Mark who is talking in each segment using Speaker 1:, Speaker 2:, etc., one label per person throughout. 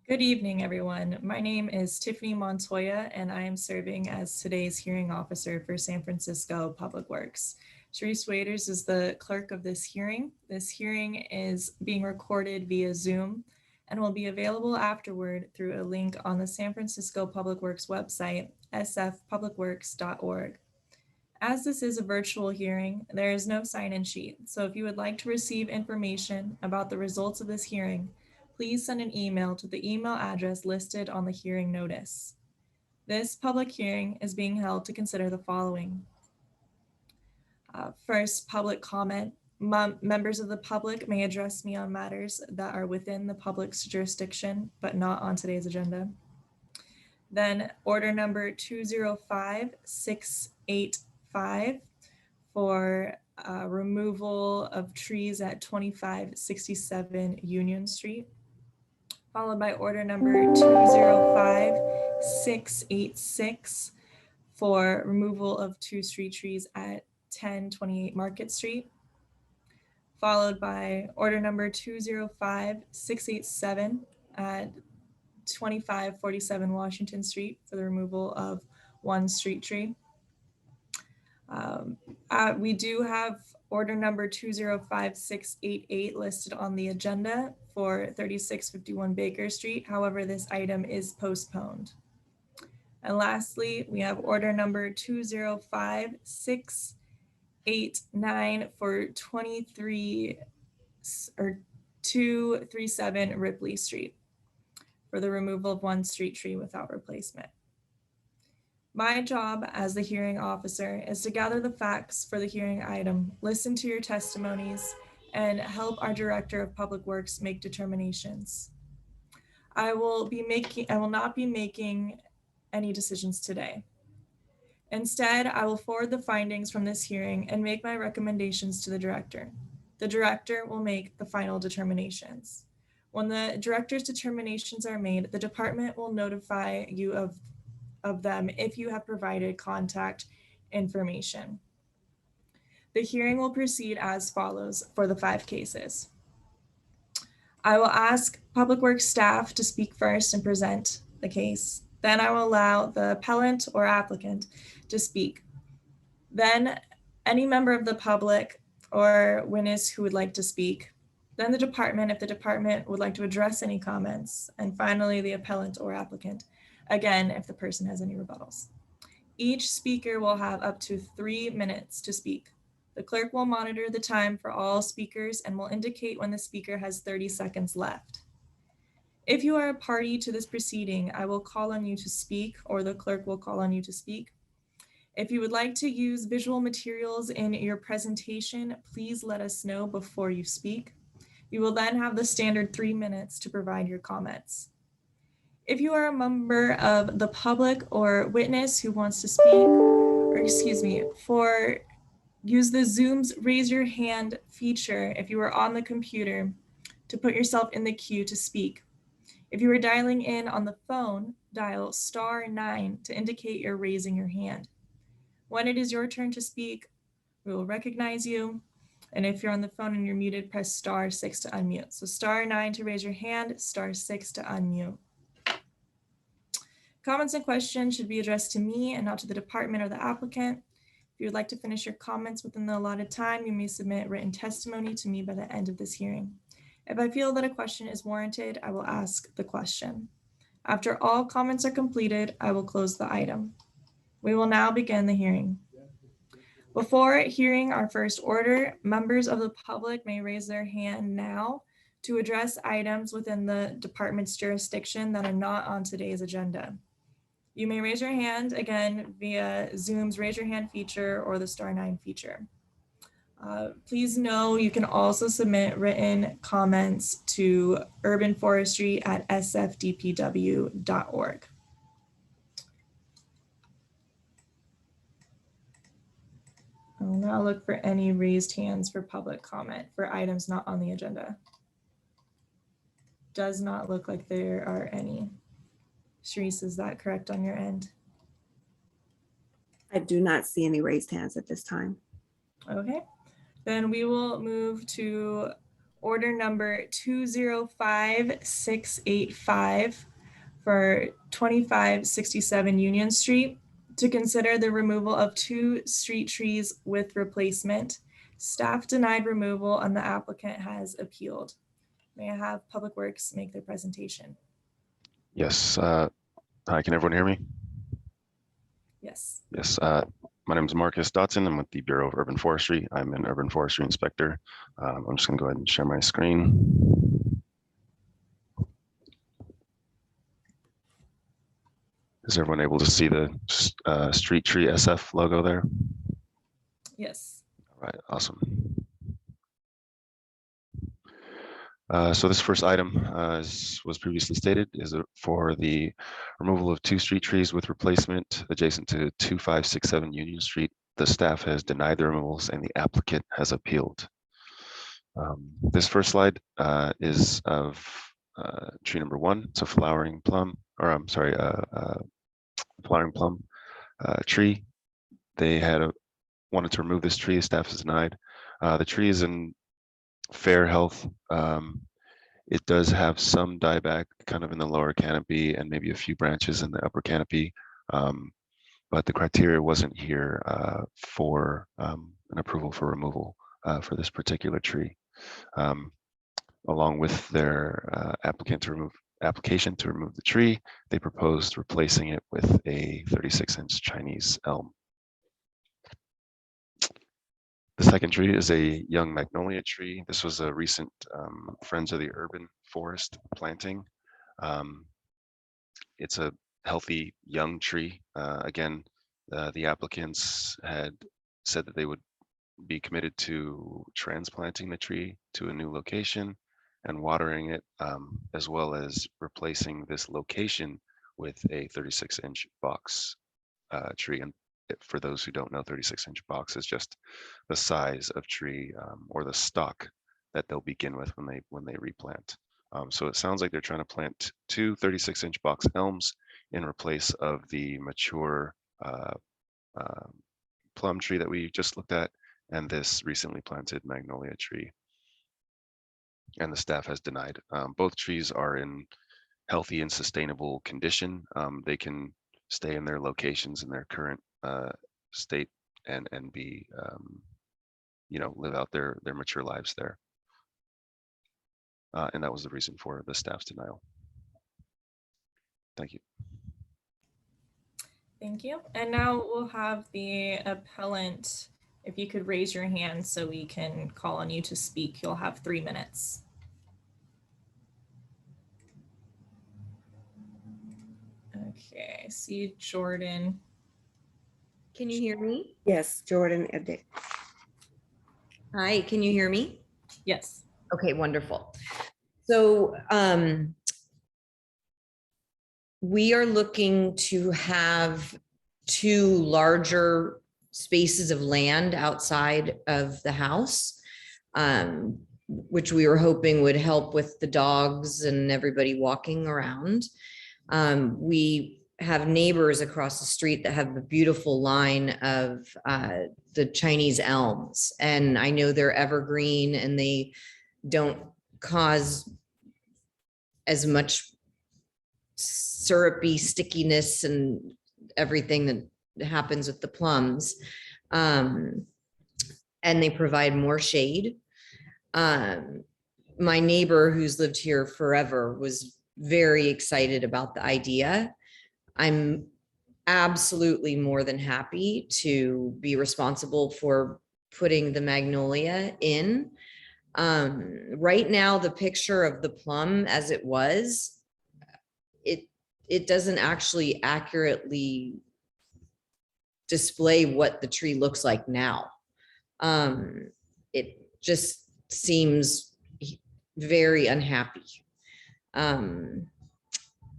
Speaker 1: Good evening, everyone. My name is Tiffany Montoya, and I am serving as today's hearing officer for San Francisco Public Works. Sharice Waiters is the clerk of this hearing. This hearing is being recorded via Zoom and will be available afterward through a link on the San Francisco Public Works website, sfpublicworks.org. As this is a virtual hearing, there is no sign-in sheet, so if you would like to receive information about the results of this hearing, please send an email to the email address listed on the hearing notice. This public hearing is being held to consider the following. First, public comment. Members of the public may address me on matters that are within the public's jurisdiction, but not on today's agenda. Then order number 205685 for removal of trees at 2567 Union Street, followed by order number 205686 for removal of 2 street trees at 1028 Market Street, followed by order number 205687 at 2547 Washington Street for the removal of 1 street tree. We do have order number 205688 listed on the agenda for 3651 Baker Street. However, this item is postponed. And lastly, we have order number 205689 for 237 Ripley Street for the removal of 1 street tree without replacement. My job as the hearing officer is to gather the facts for the hearing item, listen to your testimonies, and help our Director of Public Works make determinations. I will not be making any decisions today. Instead, I will forward the findings from this hearing and make my recommendations to the Director. The Director will make the final determinations. When the Director's determinations are made, the department will notify you of them if you have provided contact information. The hearing will proceed as follows for the 5 cases. I will ask Public Works staff to speak first and present the case. Then I will allow the appellant or applicant to speak. Then any member of the public or witness who would like to speak. Then the department, if the department would like to address any comments. And finally, the appellant or applicant. Again, if the person has any rebuttals. Each speaker will have up to 3 minutes to speak. The clerk will monitor the time for all speakers and will indicate when the speaker has 30 seconds left. If you are a party to this proceeding, I will call on you to speak, or the clerk will call on you to speak. If you would like to use visual materials in your presentation, please let us know before you speak. You will then have the standard 3 minutes to provide your comments. If you are a member of the public or witness who wants to speak, use the Zoom's raise your hand feature if you are on the computer to put yourself in the queue to speak. If you are dialing in on the phone, dial *9 to indicate you're raising your hand. When it is your turn to speak, we will recognize you. And if you're on the phone and you're muted, press *6 to unmute. So *9 to raise your hand, *6 to unmute. Comments and questions should be addressed to me and not to the department or the applicant. If you would like to finish your comments within the allotted time, you may submit written testimony to me by the end of this hearing. If I feel that a question is warranted, I will ask the question. After all comments are completed, I will close the item. We will now begin the hearing. Before hearing our first order, members of the public may raise their hand now to address items within the department's jurisdiction that are not on today's agenda. You may raise your hand again via Zoom's raise your hand feature or the *9 feature. Please know you can also submit written comments to urbanforestry@sfdpw.org. I'll now look for any raised hands for public comment for items not on the agenda. Does not look like there are any. Sharice, is that correct on your end?
Speaker 2: I do not see any raised hands at this time.
Speaker 1: Okay, then we will move to Order number 205685 for 2567 Union Street to consider the removal of 2 street trees with replacement. Staff denied removal and the applicant has appealed. May I have Public Works make their presentation?
Speaker 2: Yes. Hi, can everyone hear me?
Speaker 1: Yes.
Speaker 2: Yes. My name is Marcus Dotson. I'm with the Bureau of Urban Forestry. I'm an urban forestry inspector. I'm just going to go ahead and share my screen. Is everyone able to see the Street Tree SF logo there?
Speaker 1: Yes.
Speaker 2: All right, awesome. So this first item, as was previously stated, is for the removal of 2 street trees with replacement adjacent to 2567 Union Street. The staff has denied the removals and the applicant has appealed. This first slide is of tree number 1. It's a flowering plum, or I'm sorry, flowering plum tree. They had wanted to remove this tree. Staff has denied. The tree is in fair health. It does have some dieback kind of in the lower canopy and maybe a few branches in the upper canopy, but the criteria wasn't here for an approval for removal for this particular tree. Along with their application to remove the tree, they proposed replacing it with a 36-inch Chinese elm. The second tree is a young magnolia tree. This was a recent Friends of the Urban Forest planting. It's a healthy young tree. Again, the applicants had said that they would be committed to transplanting the tree to a new location and watering it, as well as replacing this location with a 36-inch box tree. And for those who don't know, 36-inch box is just the size of tree or the stock that they'll begin with when they replant. So it sounds like they're trying to plant 2 36-inch box elms in replace of the mature plum tree that we just looked at and this recently planted magnolia tree. And the staff has denied. Both trees are in healthy and sustainable condition. They can stay in their locations in their current state and be live out their mature lives there. And that was the reason for the staff's denial. Thank you.
Speaker 1: Thank you. And now we'll have the appellant. If you could raise your hand so we can call on you to speak, you'll have 3 minutes. Okay, I see Jordan.
Speaker 3: Can you hear me?
Speaker 4: Yes, Jordan.
Speaker 3: Hi, can you hear me?
Speaker 1: Yes.
Speaker 3: Okay, wonderful. So we are looking to have 2 larger spaces of land outside of the house, which we were hoping would help with the dogs and everybody walking around. We have neighbors across the street that have a beautiful line of the Chinese elms, and I know they're evergreen and they don't cause as much syrupy stickiness and everything that happens with the plums, and they provide more shade. My neighbor who's lived here forever was very excited about the idea. I'm absolutely more than happy to be responsible for putting the magnolia in. Right now, the picture of the plum as it was, it doesn't actually accurately display what the tree looks like now. It just seems very unhappy.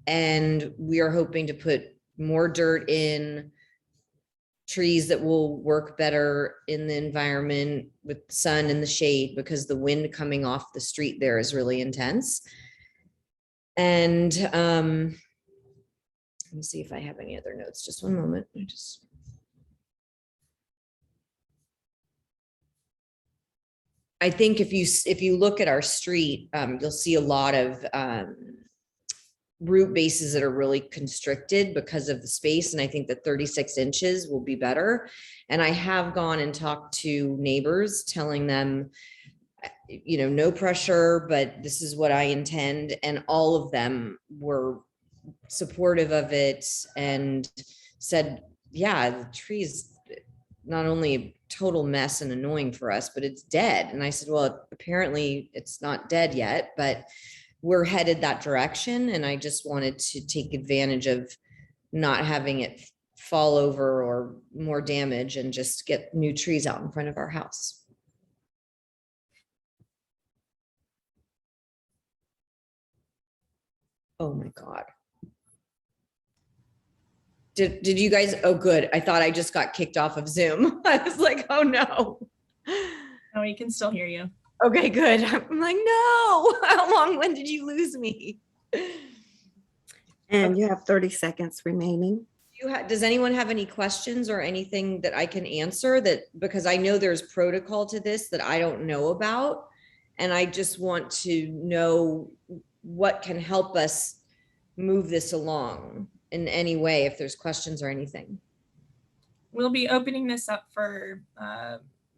Speaker 3: And we are hoping to put more dirt in, trees that will work better in the environment with sun and the shade, because the wind coming off the street there is really intense. And let me see if I have any other notes. Just one moment. I think if you look at our street, you'll see a lot of root bases that are really constricted because of the space. And I think that 36 inches will be better. And I have gone and talked to neighbors telling them, you know, no pressure, but this is what I intend. And all of them were supportive of it and said, yeah, the tree's not only a total mess and annoying for us, but it's dead. And I said, well, apparently it's not dead yet, but we're headed that direction. And I just wanted to take advantage of not having it fall over or more damage and just get new trees out in front of our house. Oh my God. Did you guys, oh, good. I thought I just got kicked off of Zoom. I was like, oh no.
Speaker 1: No, we can still hear you.
Speaker 3: Okay, good. I'm like, no, how long, when did you lose me?
Speaker 4: And you have 30 seconds remaining.
Speaker 3: Does anyone have any questions or anything that I can answer that, because I know there's protocol to this that I don't know about. And I just want to know what can help us move this along in any way, if there's questions or anything.
Speaker 1: We'll be opening this up for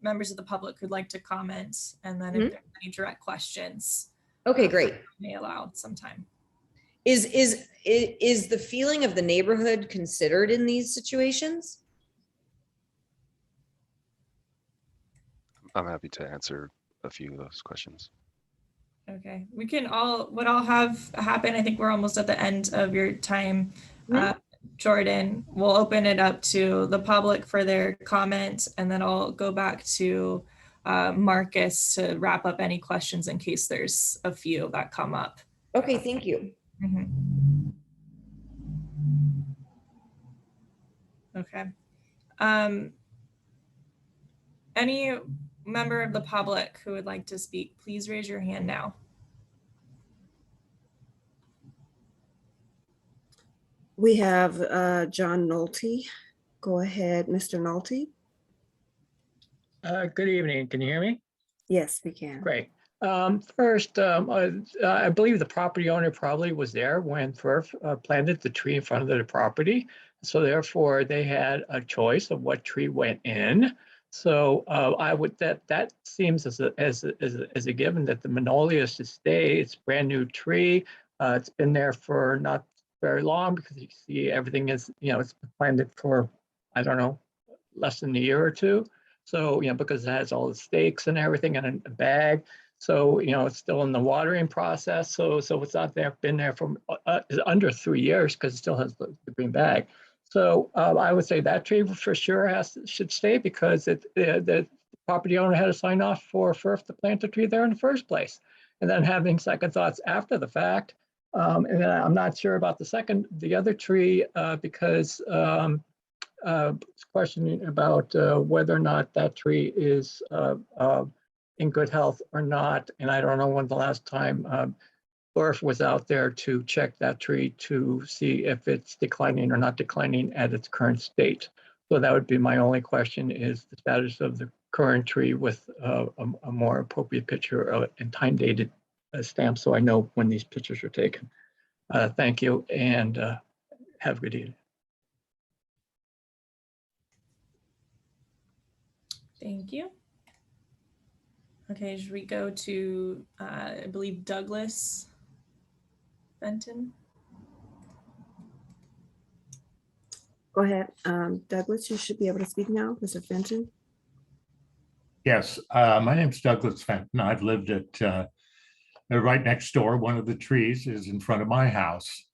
Speaker 1: members of the public who'd like to comment. And then if there's any direct questions.
Speaker 3: Okay, great.
Speaker 1: May allow some time.
Speaker 3: Is the feeling of the neighborhood considered in these situations?
Speaker 2: I'm happy to answer a few of those questions.
Speaker 1: Okay, we can what I'll have happen, I think we're almost at the end of your time, Jordan. We'll open it up to the public for their comments, and then I'll go back to Marcus to wrap up any questions in case there's a few that come up.
Speaker 3: Okay, thank you.
Speaker 1: Okay. Any member of the public who would like to speak, please raise your hand now.
Speaker 4: We have John Nolte. Go ahead, Mr. Nolte.
Speaker 5: Good evening. Can you hear me?
Speaker 4: Yes, we can.
Speaker 5: Great. First, I believe the property owner probably was there when FERF planted the tree in front of the property. So therefore, they had a choice of what tree went in. So I would that seems as a given that the magnolia is to stay. It's a brand new tree. It's been there for not very long because you see everything is, you know, it's planted for, I don't know, less than a year or two. So, you know, because it has all the stakes and everything in a bag. So, you know, it's still in the watering process. So it's not there, been there for under 3 years because it still has the green bag. So I would say that tree for sure should stay because the property owner had to sign off for FERF to plant the tree there in the first place. And then having second thoughts after the fact. And then I'm not sure about the other tree because questioning about whether or not that tree is in good health or not. And I don't know when the last time FERF was out there to check that tree to see if it's declining or not declining at its current state. So that would be my only question, is the status of the current tree with a more appropriate picture and time dated stamp so I know when these pictures are taken. Thank you and have a good evening.
Speaker 1: Thank you. Okay, should we go to, I believe, Douglas Fenton?
Speaker 4: Go ahead, Douglas, you should be able to speak now, Mr. Fenton.
Speaker 6: Yes, my name's Douglas Fenton. I've lived at right next door. One of the trees is in front of my house.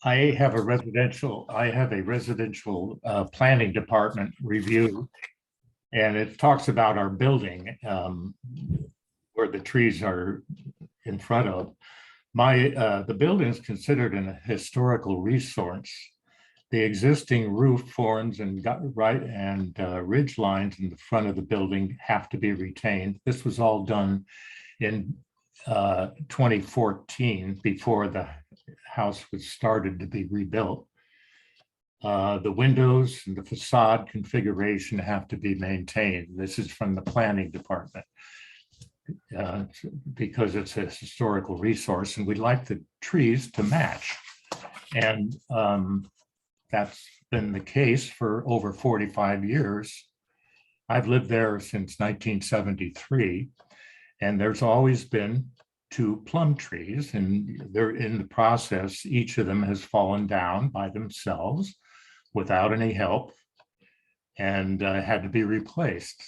Speaker 6: I have a residential planning department review, and it talks about our building where the trees are in front of. The building is considered a historical resource. The existing roof forms and ridge lines in the front of the building have to be retained. This was all done in 2014 before the house was started to be rebuilt. The windows and the facade configuration have to be maintained. This is from the planning department. Because it's a historical resource and we'd like the trees to match. And that's been the case for over 45 years. I've lived there since 1973, and there's always been 2 plum trees, and they're in the process. Each of them has fallen down by themselves without any help and had to be replaced.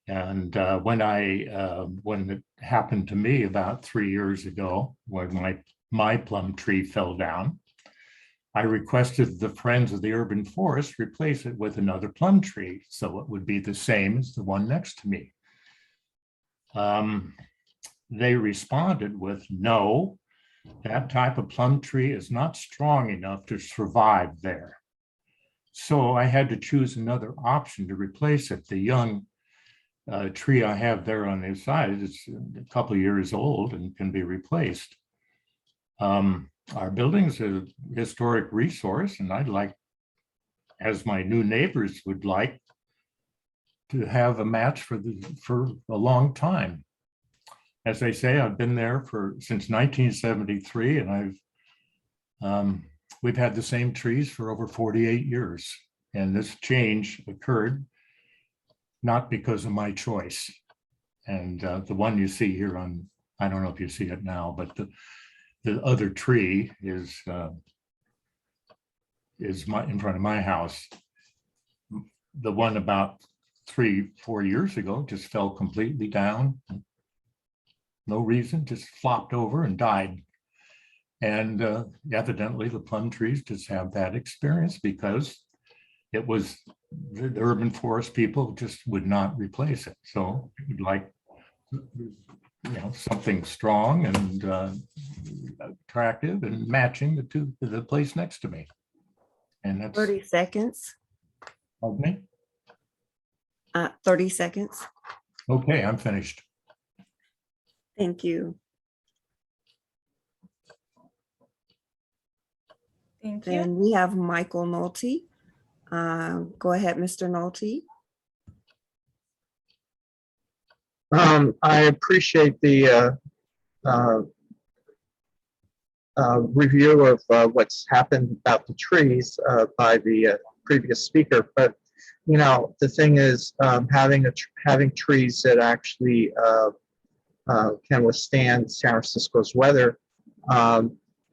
Speaker 6: And when it happened to me about 3 years ago, when my plum tree fell down, I requested the Friends of the Urban Forest replace it with another plum tree, so it would be the same as the one next to me. They responded with, no, that type of plum tree is not strong enough to survive there. So I had to choose another option to replace it. The young tree I have there on the side is a couple of years old and can be replaced. Our building's a historic resource, and I'd like, as my new neighbors would like, to have a match for a long time. As I say, I've been there since 1973, and we've had the same trees for over 48 years. And this change occurred not because of my choice. And the one you see here on, I don't know if you see it now, but the other tree is in front of my house. The one about 3-4 years ago just fell completely down. No reason, just flopped over and died. And evidently the plum trees just have that experience because it was the urban forest people just would not replace it. So we'd like, something strong and attractive and matching the place next to me. And that's
Speaker 4: 30 seconds.
Speaker 6: Pardon me?
Speaker 4: 30 seconds.
Speaker 6: Okay, I'm finished.
Speaker 4: Thank you.
Speaker 1: Thank you.
Speaker 4: Then we have Michael Nolte. Go ahead, Mr. Nolte.
Speaker 7: I appreciate the review of what's happened about the trees by the previous speaker, but the thing is, having trees that actually can withstand San Francisco's weather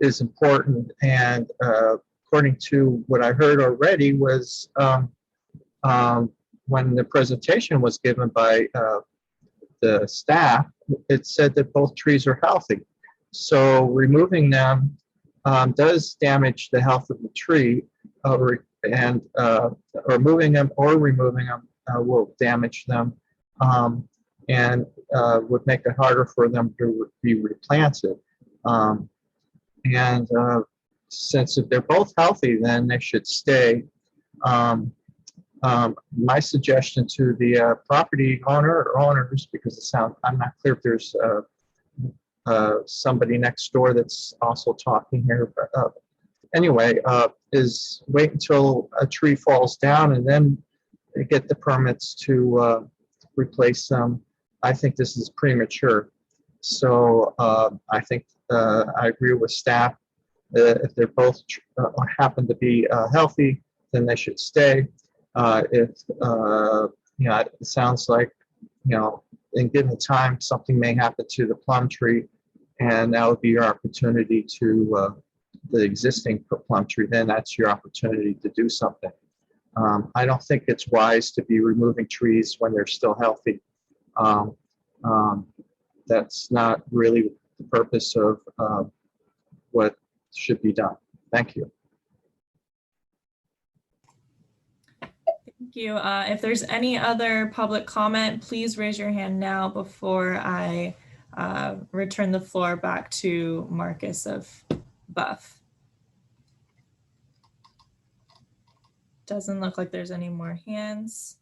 Speaker 7: is important. And according to what I heard already was when the presentation was given by the staff, it said that both trees are healthy. So removing them does damage the health of the tree, and removing them will damage them and would make it harder for them to be replanted. And since if they're both healthy, then they should stay. My suggestion to the property owner or owners, because I'm not clear if there's somebody next door that's also talking here, but anyway, is wait until a tree falls down and then get the permits to replace them. I think this is premature. So I think I agree with staff. If they're both happen to be healthy, then they should stay. It sounds like, in given time, something may happen to the plum tree, and that would be your opportunity to the existing plum tree. Then that's your opportunity to do something. I don't think it's wise to be removing trees when they're still healthy. That's not really the purpose of what should be done. Thank you.
Speaker 1: Thank you. If there's any other public comment, please raise your hand now before I return the floor back to Marcus of Buff. Doesn't look like there's any more hands.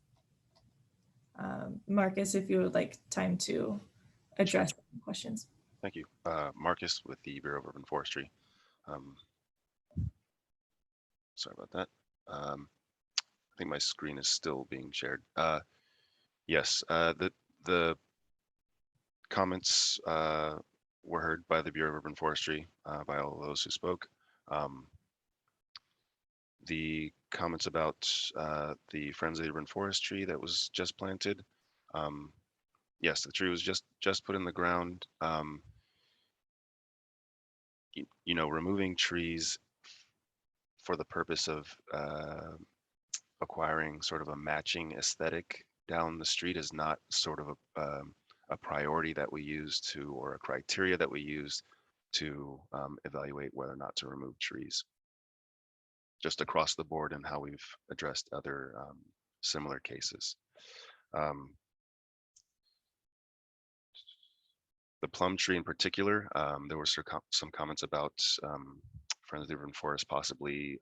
Speaker 1: Marcus, if you would like time to address questions.
Speaker 2: Thank you. Marcus with the Bureau of Urban Forestry. Sorry about that. I think my screen is still being shared. Yes, the comments were heard by the Bureau of Urban Forestry, by all of those who spoke. The comments about the Friends of the Urban Forestry that was just planted. Yes, the tree was just put in the ground. You know, removing trees for the purpose of acquiring sort of a matching aesthetic down the street is not sort of a priority that we use to, or a criteria that we use to evaluate whether or not to remove trees. Just across the board and how we've addressed other similar cases. The plum tree in particular, there were some comments about Friends of the Urban Forest possibly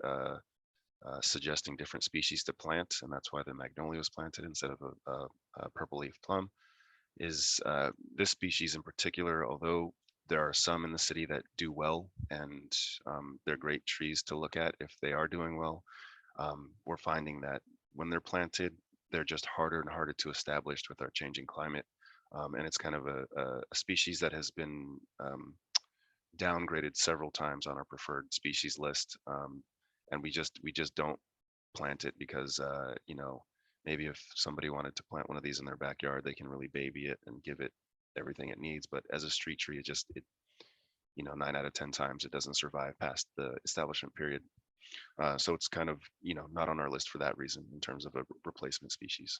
Speaker 2: suggesting different species to plant, and that's why the magnolia was planted instead of a purple leaf plum. Is this species in particular, although there are some in the city that do well, and they're great trees to look at if they are doing well, we're finding that when they're planted, they're just harder and harder to establish with our changing climate. And it's kind of a species that has been downgraded several times on our preferred species list. And we just don't plant it because, you know, maybe if somebody wanted to plant one of these in their backyard, they can really baby it and give it everything it needs. But as a street tree, it you know, 9 out of 10 times it doesn't survive past the establishment period. So it's kind of, you know, not on our list for that reason in terms of a replacement species.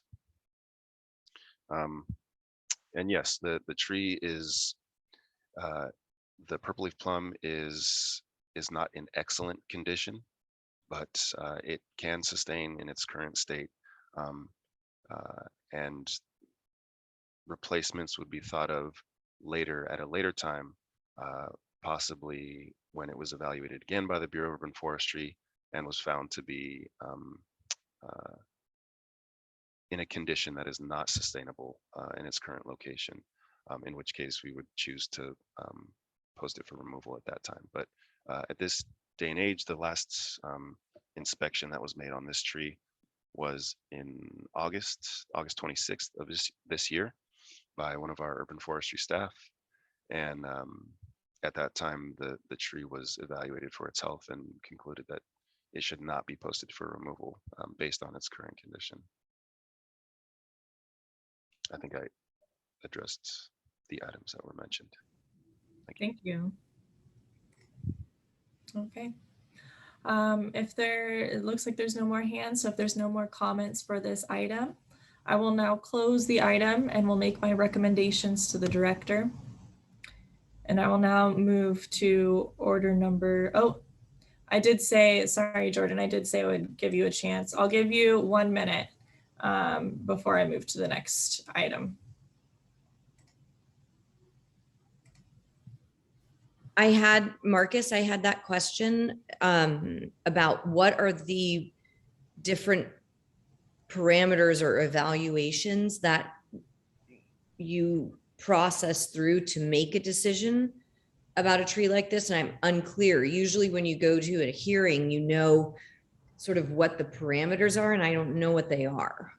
Speaker 2: And yes, the tree is, the purple leaf plum is not in excellent condition, but it can sustain in its current state. And replacements would be thought of later at a later time, possibly when it was evaluated again by the Bureau of Urban Forestry and was found to be in a condition that is not sustainable in its current location, in which case we would choose to post it for removal at that time. But at this day and age, the last inspection that was made on this tree was in August 26th of this year by one of our urban forestry staff. And at that time, the tree was evaluated for its health and concluded that it should not be posted for removal based on its current condition. I think I addressed the items that were mentioned.
Speaker 1: Thank you. Okay. It looks like there's no more hands, so if there's no more comments for this item, I will now close the item and will make my recommendations to the director. And I will now move to order number, I did say, sorry, Jordan, I did say I would give you a chance. I'll give you 1 minute before I move to the next item.
Speaker 3: Marcus, I had that question about what are the different parameters or evaluations that you process through to make a decision about a tree like this. And I'm unclear. Usually when you go to a hearing, you know sort of what the parameters are, and I don't know what they are.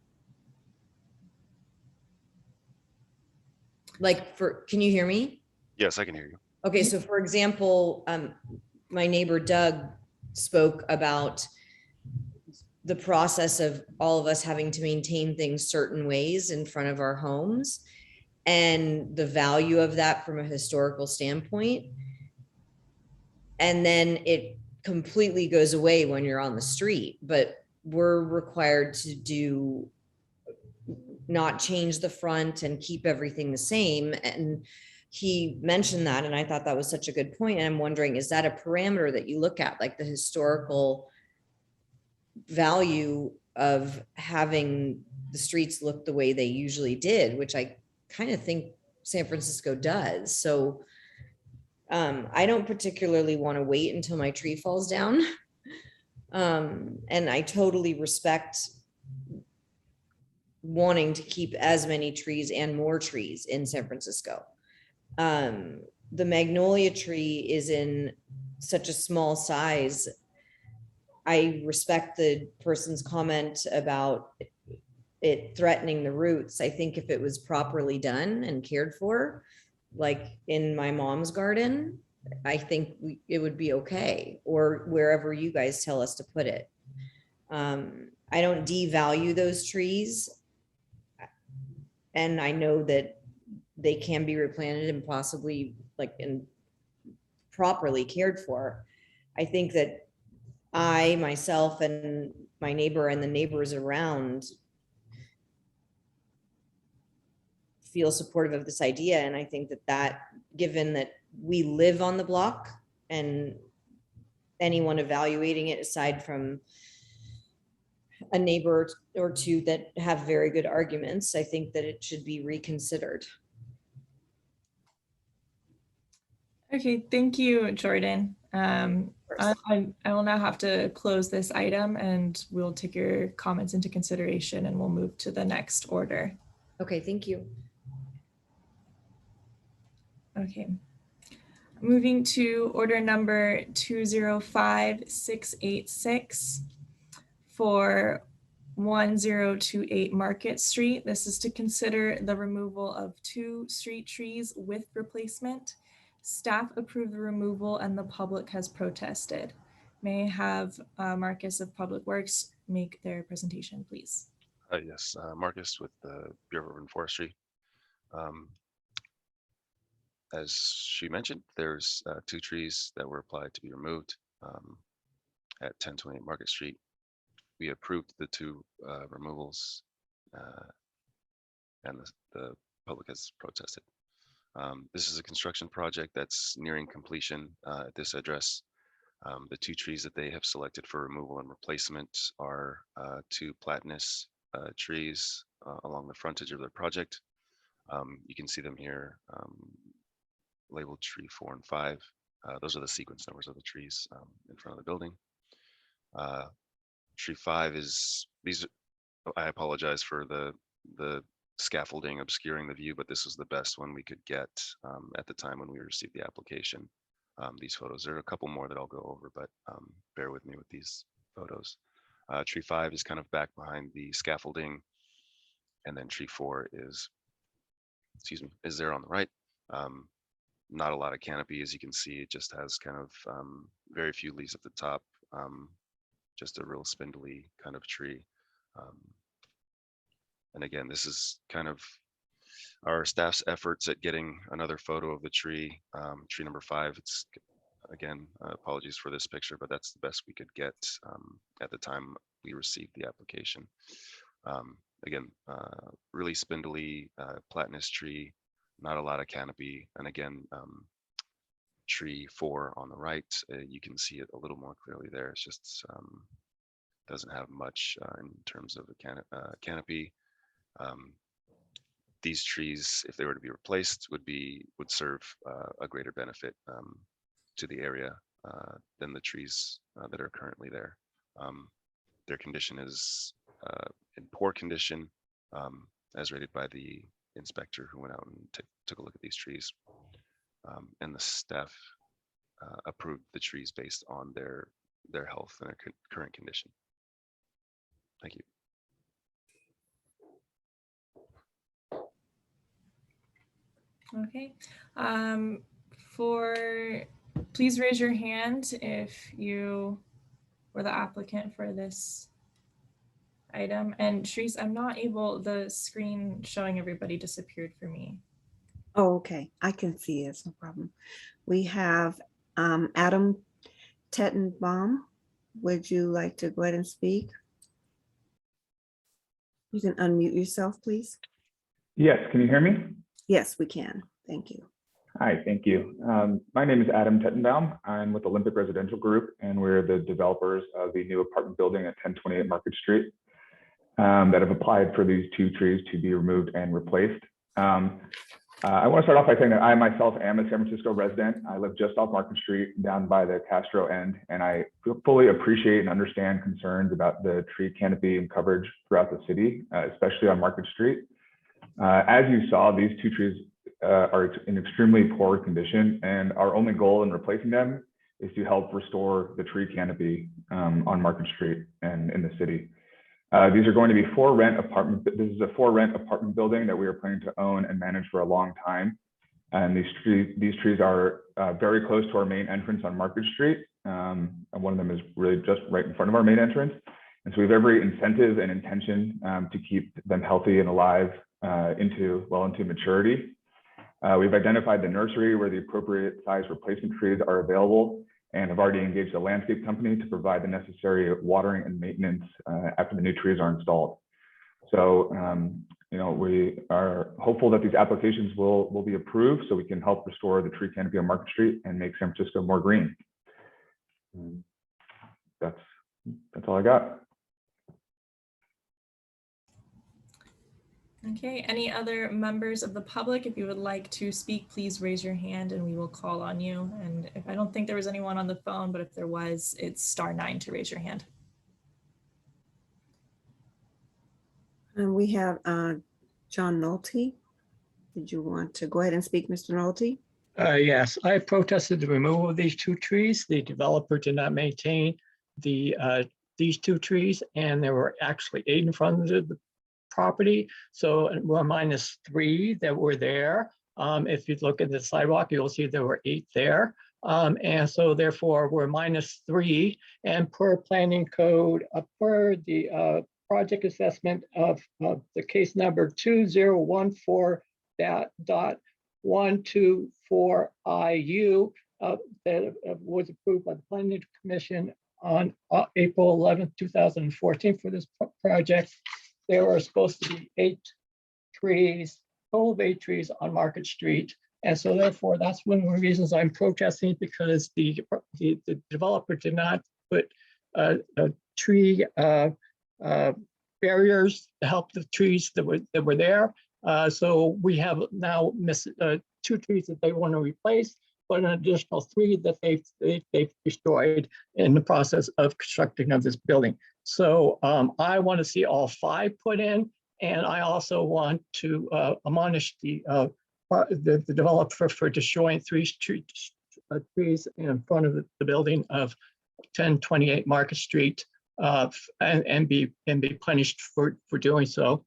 Speaker 3: Like can you hear me?
Speaker 2: Yes, I can hear you.
Speaker 3: Okay, so for example, my neighbor Doug spoke about the process of all of us having to maintain things certain ways in front of our homes and the value of that from a historical standpoint. And then it completely goes away when you're on the street, but we're required to not change the front and keep everything the same. And he mentioned that, and I thought that was such a good point. And I'm wondering, is that a parameter that you look at, like the historical value of having the streets look the way they usually did, which I kind of think San Francisco does. So I don't particularly want to wait until my tree falls down. And I totally respect wanting to keep as many trees and more trees in San Francisco. The magnolia tree is in such a small size. I respect the person's comment about it threatening the roots. I think if it was properly done and cared for, like in my mom's garden, I think it would be okay, or wherever you guys tell us to put it. I don't devalue those trees. And I know that they can be replanted and possibly like and properly cared for. I think that I, myself, and my neighbor and the neighbors around feel supportive of this idea. And I think that given that we live on the block and anyone evaluating it aside from a neighbor or two that have very good arguments, I think that it should be reconsidered.
Speaker 1: Okay, thank you, Jordan. I will now have to close this item and we'll take your comments into consideration and we'll move to the next order.
Speaker 3: Okay, thank you.
Speaker 1: Okay. Moving to order number 205686 for 1028 Market Street. This is to consider the removal of 2 street trees with replacement. Staff approved the removal and the public has protested. May I have Marcus of Public Works make their presentation, please?
Speaker 2: Yes, Marcus with the Bureau of Urban Forestry. As she mentioned, there's 2 trees that were applied to be removed at 1028 Market Street. We approved the 2 removals and the public has protested. This is a construction project that's nearing completion at this address. The 2 trees that they have selected for removal and replacement are 2 platanus trees along the frontage of their project. You can see them here labeled tree 4 and 5. Those are the sequence numbers of the trees in front of the building. Tree 5 is I apologize for the scaffolding obscuring the view, but this was the best one we could get at the time when we received the application. These photos, there are a couple more that I'll go over, but bear with me with these photos. Tree 5 is kind of back behind the scaffolding, and then tree 4 is, is there on the right. Not a lot of canopy, as you can see. It just has kind of very few leaves at the top, just a real spindly kind of tree. And again, this is kind of our staff's efforts at getting another photo of the tree. Tree number 5, it's again, apologies for this picture, but that's the best we could get at the time we received the application. Again, really spindly platanus tree, not a lot of canopy. And again, tree 4 on the right, you can see it a little more clearly there. It's just doesn't have much in terms of a canopy. These trees, if they were to be replaced, would serve a greater benefit to the area than the trees that are currently there. Their condition is in poor condition, as rated by the inspector who went out and took a look at these trees. And the staff approved the trees based on their health and their current condition. Thank you.
Speaker 1: Okay. Please raise your hand if you were the applicant for this item. And Sharice, I'm not able, the screen showing everybody disappeared for me.
Speaker 4: Oh, okay. I can see it. It's no problem. We have Adam Tetenbaum. Would you like to go ahead and speak? You can unmute yourself, please.
Speaker 8: Yes, can you hear me?
Speaker 4: Yes, we can. Thank you.
Speaker 8: Hi, thank you. My name is Adam Tetenbaum. I'm with Olympic Residential Group, and we're the developers of the new apartment building at 1028 Market Street that have applied for these 2 trees to be removed and replaced. I want to start off by saying that I myself am a San Francisco resident. I live just off Market Street down by the Castro end, and I fully appreciate and understand concerns about the tree canopy and coverage throughout the city, especially on Market Street. As you saw, these 2 trees are in extremely poor condition, and our only goal in replacing them is to help restore the tree canopy on Market Street and in the city. These are going to be for rent apartment. This is a for rent apartment building that we are planning to own and manage for a long time. And these trees are very close to our main entrance on Market Street. And one of them is really just right in front of our main entrance. And so we have every incentive and intention to keep them healthy and alive into maturity. We've identified the nursery where the appropriate size replacement trees are available, and have already engaged a landscape company to provide the necessary watering and maintenance after the new trees are installed. So, we are hopeful that these applications will be approved so we can help restore the tree canopy on Market Street and make San Francisco more green. That's all I got.
Speaker 1: Okay, any other members of the public? If you would like to speak, please raise your hand and we will call on you. And if I don't think there was anyone on the phone, but if there was, it's *9 to raise your hand.
Speaker 4: And we have John Nolte. Did you want to go ahead and speak, Mr. Nolte?
Speaker 5: Yes, I protested the removal of these 2 trees. The developer did not maintain these 2 trees, and there were actually 8 in front of the property. So we're -3 that were there. If you look at the sidewalk, you'll see there were 8 there. And so therefore we're -3. And per planning code, per the project assessment of the case number 2014.124IU that was approved by the Planning Commission on April 11th, 2014 for this project. There were supposed to be 8 trees, total of 8 trees on Market Street. And so therefore, that's one of the reasons I'm protesting, because the developer did not put tree barriers to help the trees that were there. So we have now missed 2 trees that they want to replace, but an additional 3 that they've destroyed in the process of constructing of this building. So I want to see all 5 put in, and I also want to admonish the developer for destroying 3 trees in front of the building of 1028 Market Street, and be punished for doing so,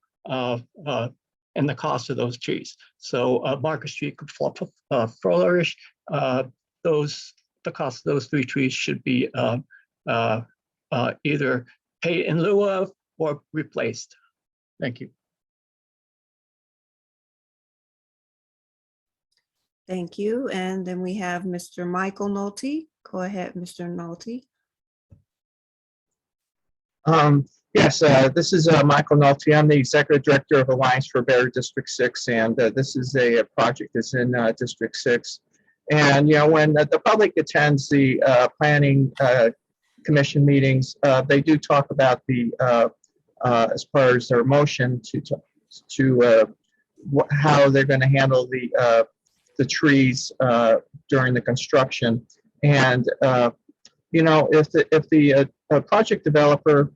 Speaker 5: and the cost of those trees. So Market Street could flourish. The cost of those 3 trees should be either paid in lieu of or replaced. Thank you.
Speaker 4: Thank you. And then we have Mr. Michael Nolte. Go ahead, Mr. Nolte.
Speaker 7: Yes, this is Michael Nolte. I'm the Executive Director of Alliance for Better District 6, and this is a project that's in District 6. And, when the public attends the Planning Commission meetings, they do talk about as far as their motion to how they're going to handle the trees during the construction. And if the project developer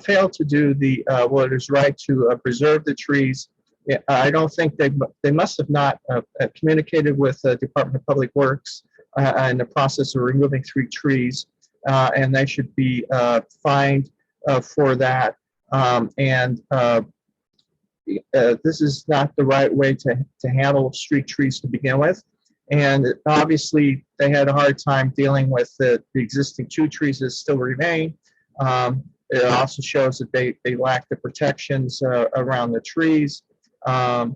Speaker 7: failed to do what is right to preserve the trees, I don't think they must have not communicated with the Department of Public Works in the process of removing 3 trees, and they should be fined for that. This is not the right way to handle street trees to begin with. And obviously, they had a hard time dealing with the existing 2 trees that still remain. It also shows that they lack the protections around the trees. They've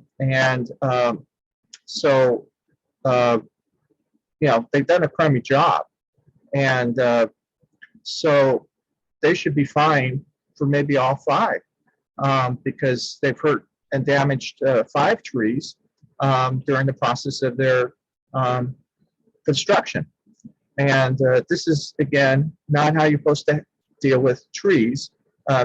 Speaker 7: done a crummy job. And so they should be fined for maybe all 5, because they've hurt and damaged 5 trees during the process of their construction. And this is, again, not how you're supposed to deal with trees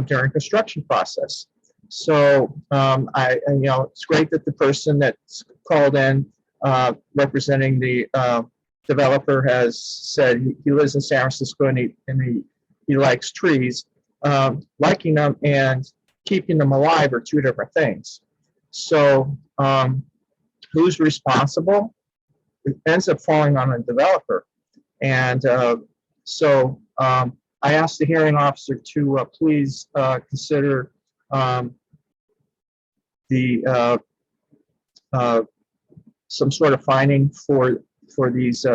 Speaker 7: during construction process. So it's great that the person that's called in representing the developer has said he lives in San Francisco and he likes trees. Liking them and keeping them alive are 2 different things. So who's responsible? It ends up falling on a developer. And so I asked the hearing officer to please consider the some sort of finding for these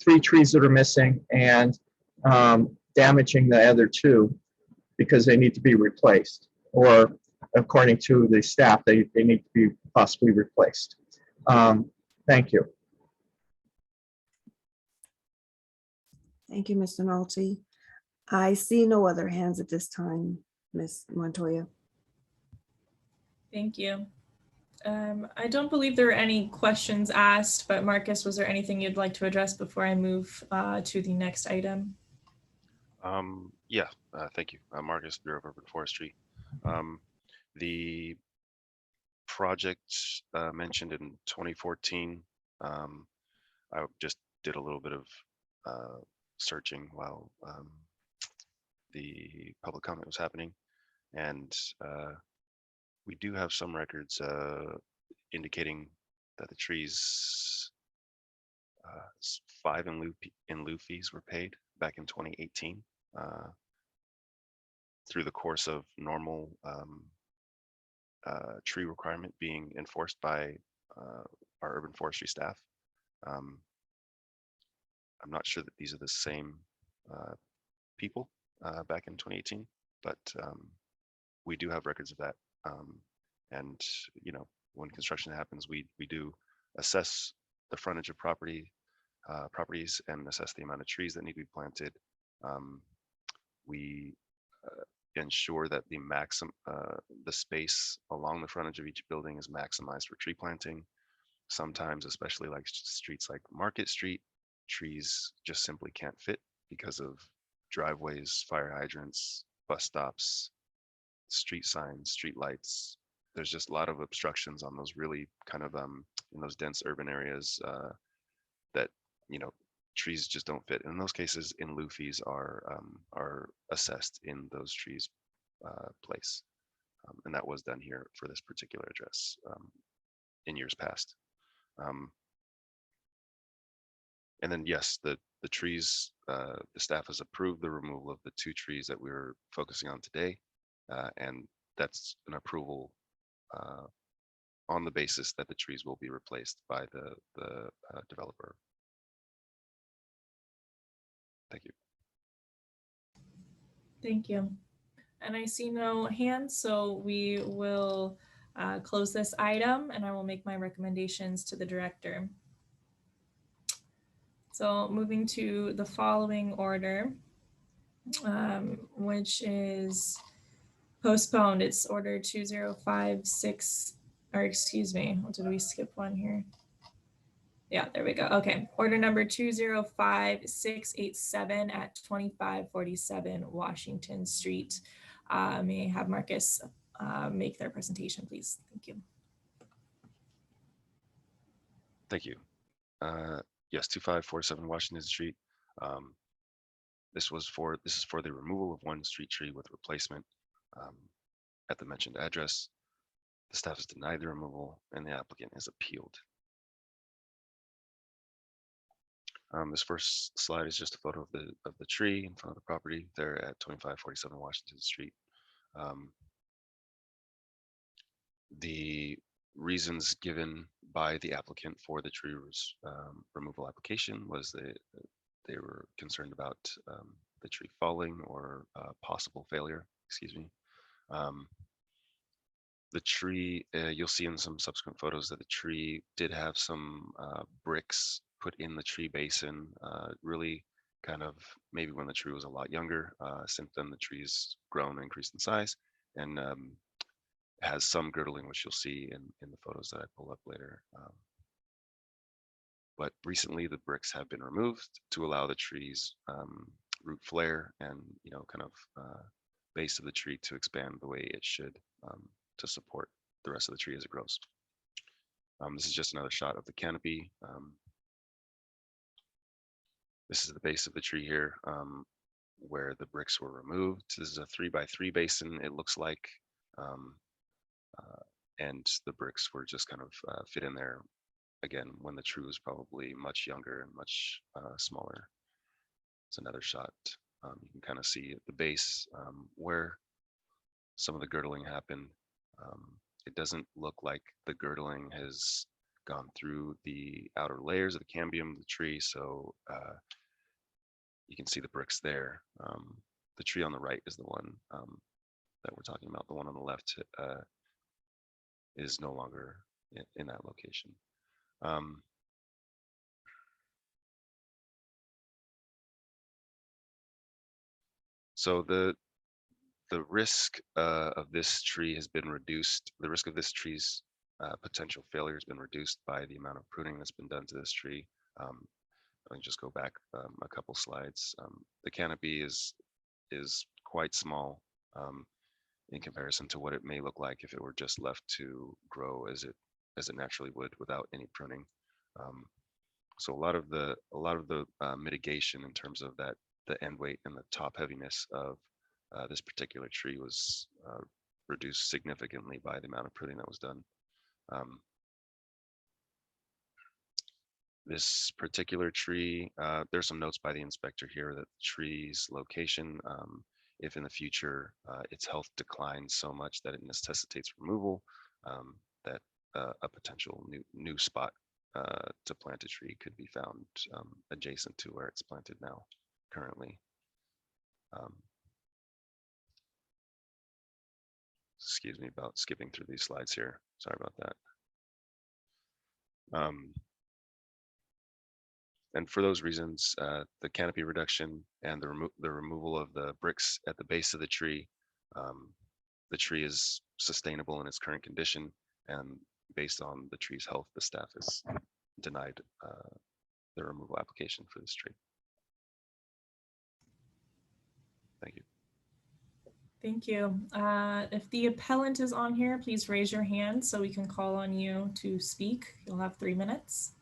Speaker 7: 3 trees that are missing and damaging the other 2 because they need to be replaced, or according to the staff, they need to be possibly replaced. Thank you.
Speaker 4: Thank you, Mr. Nolte. I see no other hands at this time, Ms. Montoya.
Speaker 1: Thank you. I don't believe there were any questions asked, but Marcus, was there anything you'd like to address before I move to the next item?
Speaker 2: Yeah, thank you. Marcus, Bureau of Urban Forestry. The project mentioned in 2014, I just did a little bit of searching while the public comment was happening, and we do have some records indicating that the trees 5 in lieu fees were paid back in 2018 through the course of normal tree requirement being enforced by our urban forestry staff. I'm not sure that these are the same people back in 2018, but we do have records of that. And you know, when construction happens, we do assess the frontage of properties and assess the amount of trees that need to be planted. We ensure that the space along the frontage of each building is maximized for tree planting. Sometimes, especially like streets like Market Street, trees just simply can't fit because of driveways, fire hydrants, bus stops, street signs, street lights. There's just a lot of obstructions on those really kind of in those dense urban areas that, you know, trees just don't fit. In those cases, in lieu fees are assessed in those trees' place, and that was done here for this particular address in years past. And then yes, the trees, the staff has approved the removal of the 2 trees that we were focusing on today, and that's an approval on the basis that the trees will be replaced by the developer. Thank you.
Speaker 1: Thank you. And I see no hands, so we will close this item and I will make my recommendations to the director. So moving to the following order, which is postponed. It's order 2056, or excuse me, what did we skip one here? Yeah, there we go. Okay, order number 205687 at 2547 Washington Street. May I have Marcus make their presentation, please? Thank you.
Speaker 2: Thank you. Yes, 2547 Washington Street. This is for the removal of 1 street tree with replacement at the mentioned address. The staff has denied the removal and the applicant has appealed. This first slide is just a photo of the tree in front of the property there at 2547 Washington Street. The reasons given by the applicant for the tree removal application was that they were concerned about the tree falling or possible failure, excuse me. The tree, you'll see in some subsequent photos that the tree did have some bricks put in the tree basin, really kind of maybe when the tree was a lot younger. Since then, the tree's grown and increased in size and has some girdling, which you'll see in the photos that I pull up later. But recently, the bricks have been removed to allow the tree's root flare and, you know, kind of base of the tree to expand the way it should to support the rest of the tree as it grows. This is just another shot of the canopy. This is the base of the tree here where the bricks were removed. This is a 3x3 basin, it looks like. And the bricks were just kind of fit in there again when the tree was probably much younger and much smaller. It's another shot. You can kind of see at the base where some of the girdling happened. It doesn't look like the girdling has gone through the outer layers of the cambium of the tree, so you can see the bricks there. The tree on the right is the one that we're talking about. The one on the left is no longer in that location. So the risk of this tree has been reduced. The risk of this tree's potential failure has been reduced by the amount of pruning that's been done to this tree. Let me just go back a couple slides. The canopy is quite small in comparison to what it may look like if it were just left to grow as it naturally would without any pruning. So a lot of the mitigation in terms of that, the end weight and the top heaviness of this particular tree was reduced significantly by the amount of pruning that was done. This particular tree, there's some notes by the inspector here that the tree's location, if in the future its health declines so much that it necessitates removal, that a potential new spot to plant a tree could be found adjacent to where it's planted now currently. Excuse me about skipping through these slides here. Sorry about that. And for those reasons, the canopy reduction and the removal of the bricks at the base of the tree is sustainable in its current condition, and based on the tree's health, the staff has denied the removal application for this tree. Thank you.
Speaker 1: Thank you. If the appellant is on here, please raise your hand so we can call on you to speak. You'll have 3 minutes.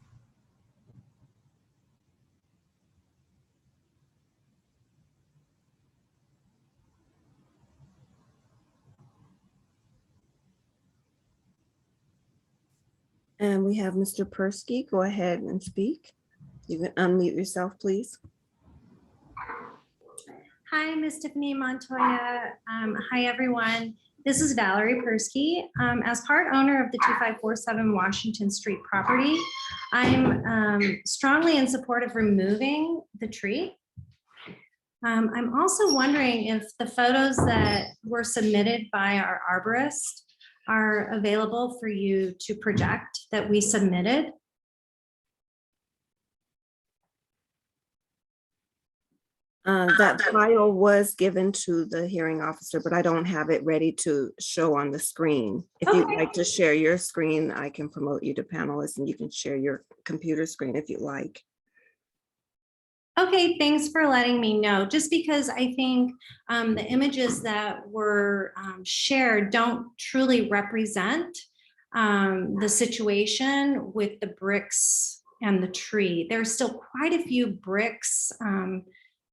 Speaker 4: And we have Mr. Persky. Go ahead and speak. You can unmute yourself, please.
Speaker 9: Hi, Ms. Tiffany Montoya. Hi, everyone. This is Valerie Persky. As part owner of the 2547 Washington Street property, I'm strongly in support of removing the tree. I'm also wondering if the photos that were submitted by our arborist are available for you to project that we submitted.
Speaker 4: That file was given to the hearing officer, but I don't have it ready to show on the screen. If you'd like to share your screen, I can promote you to panelists and you can share your computer screen if you'd like.
Speaker 9: Okay, thanks for letting me know. Just because I think the images that were shared don't truly represent the situation with the bricks and the tree. There's still quite a few bricks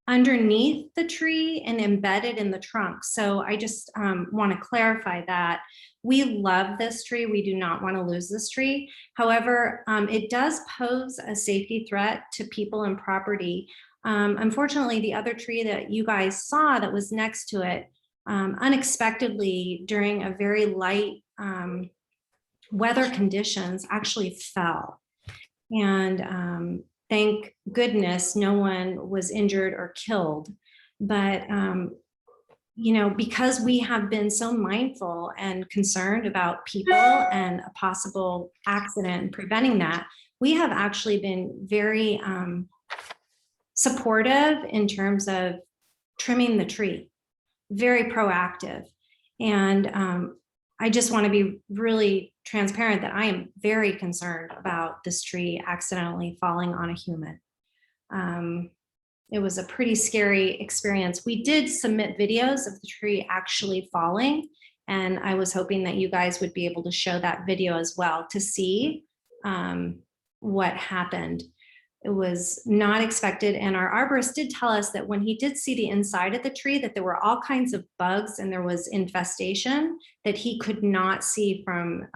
Speaker 9: underneath the tree and embedded in the trunk. So I just want to clarify that. We love this tree. We do not want to lose this tree. However, it does pose a safety threat to people and property. Unfortunately, the other tree that you guys saw that was next to it, unexpectedly during a very light weather conditions actually fell. And thank goodness no one was injured or killed. But you know, because we have been so mindful and concerned about people and a possible accident and preventing that, we have actually been very supportive in terms of trimming the tree, very proactive. And I just want to be really transparent that I am very concerned about this tree accidentally falling on a human. It was a pretty scary experience. We did submit videos of the tree actually falling, and I was hoping that you guys would be able to show that video as well to see what happened. It was not expected, and our arborist did tell us that when he did see the inside of the tree, that there were all kinds of bugs and there was infestation that he could not see from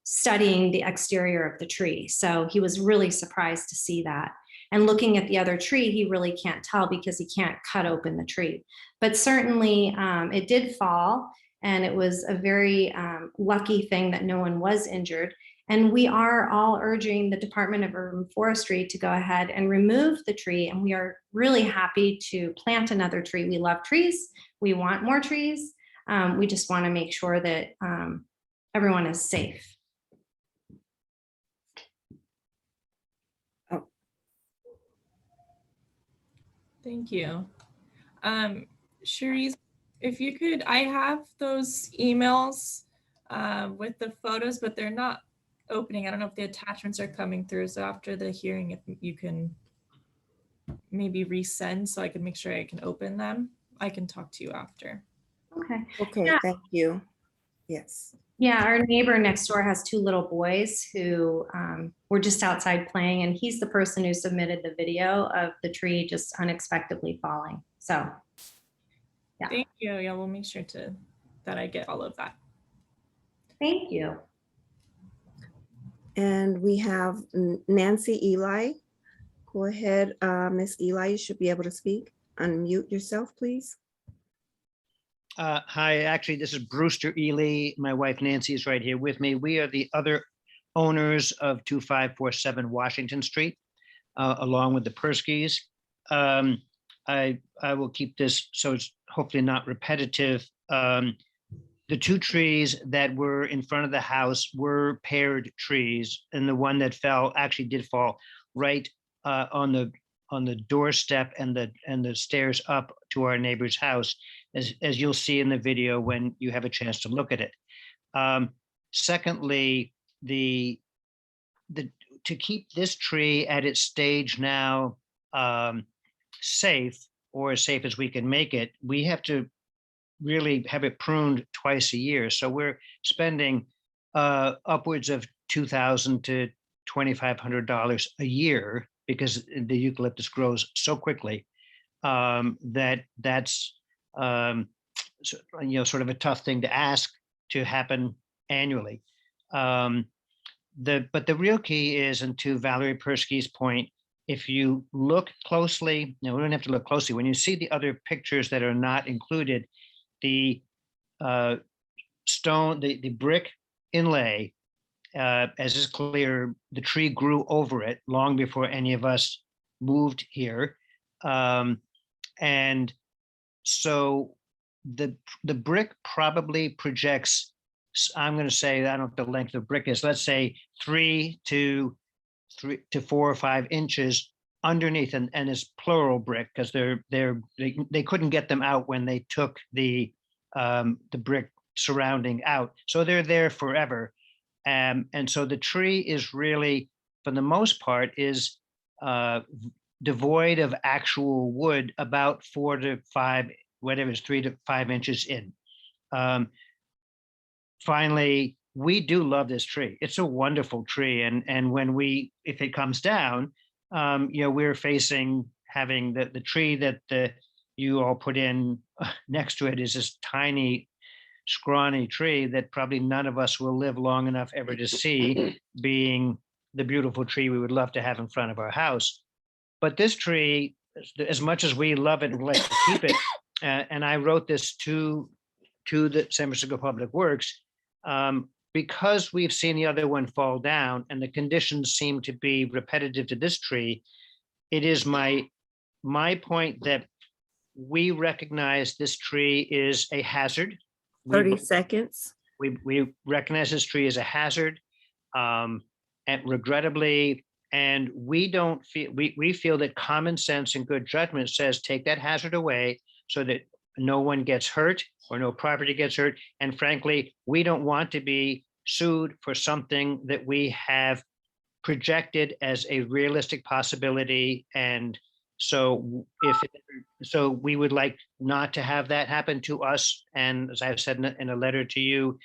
Speaker 9: studying the exterior of the tree. So he was really surprised to see that. And looking at the other tree, he really can't tell because he can't cut open the tree. But certainly it did fall, and it was a very lucky thing that no one was injured. And we are all urging the Department of Urban Forestry to go ahead and remove the tree. And we are really happy to plant another tree. We love trees. We want more trees. We just want to make sure that everyone is safe.
Speaker 1: Thank you. Cherise, if you could, I have those emails with the photos, but they're not opening. I don't know if the attachments are coming through. So after the hearing, if you can maybe resend so I can make sure I can open them, I can talk to you after.
Speaker 9: Okay.
Speaker 4: Okay,
Speaker 9: Yeah.
Speaker 4: thank you. Yes.
Speaker 9: Yeah, our neighbor next door has two little boys who were just outside playing, and he's the person who submitted the video of the tree just unexpectedly falling. So, yeah.
Speaker 1: Thank you. Yeah, we'll make sure that I get all of that.
Speaker 9: Thank you.
Speaker 4: And we have Nancy Eli. Go ahead, Miss Eli, you should be able to speak. Unmute yourself, please.
Speaker 10: Hi, actually, this is Brewster Ely. My wife Nancy is right here with me. We are the other owners of 2547 Washington Street, along with the Perskys. I will keep this so it's hopefully not repetitive. The two trees that were in front of the house were paired trees, and the one that fell actually did fall right on the doorstep and the stairs up to our neighbor's house, as you'll see in the video when you have a chance to look at it. Secondly, to keep this tree at its stage now safe, or as safe as we can make it, we have to really have it pruned twice a year. So we're spending upwards of $2,000 to $2,500 a year, because the eucalyptus grows so quickly that's sort of a tough thing to ask to happen annually. But the real key is, and to Valerie Persky's point, if you look closely, no, we don't have to look closely. When you see the other pictures that are not included, the stone, the brick inlay, as is clear, the tree grew over it long before any of us moved here. And so the brick probably projects, I'm going to say, I don't know what the length of the brick is, let's say 3 to 4 or 5 inches underneath, and it's plural brick because they couldn't get them out when they took the brick surrounding out, so they're there forever. And so the tree is really, for the most part, is devoid of actual wood, about 4 to 5, whatever is 3 to 5 inches in. Finally, we do love this tree. It's a wonderful tree, and when if it comes down, we're facing having the tree that you all put in next to it is this tiny, scrawny tree that probably none of us will live long enough ever to see, being the beautiful tree we would love to have in front of our house. But this tree, as much as we love it and like to keep it, and I wrote this to the San Francisco Public Works, because we've seen the other one fall down and the conditions seem to be repetitive to this tree, it is my point that we recognize this tree is a hazard.
Speaker 4: 30 seconds.
Speaker 10: We recognize this tree as a hazard, and regrettably, and we feel that common sense and good judgment says take that hazard away so that no one gets hurt or no property gets hurt. And frankly, we don't want to be sued for something that we have projected as a realistic possibility. And so so we would like not to have that happen to us. And as I've said in a letter to you,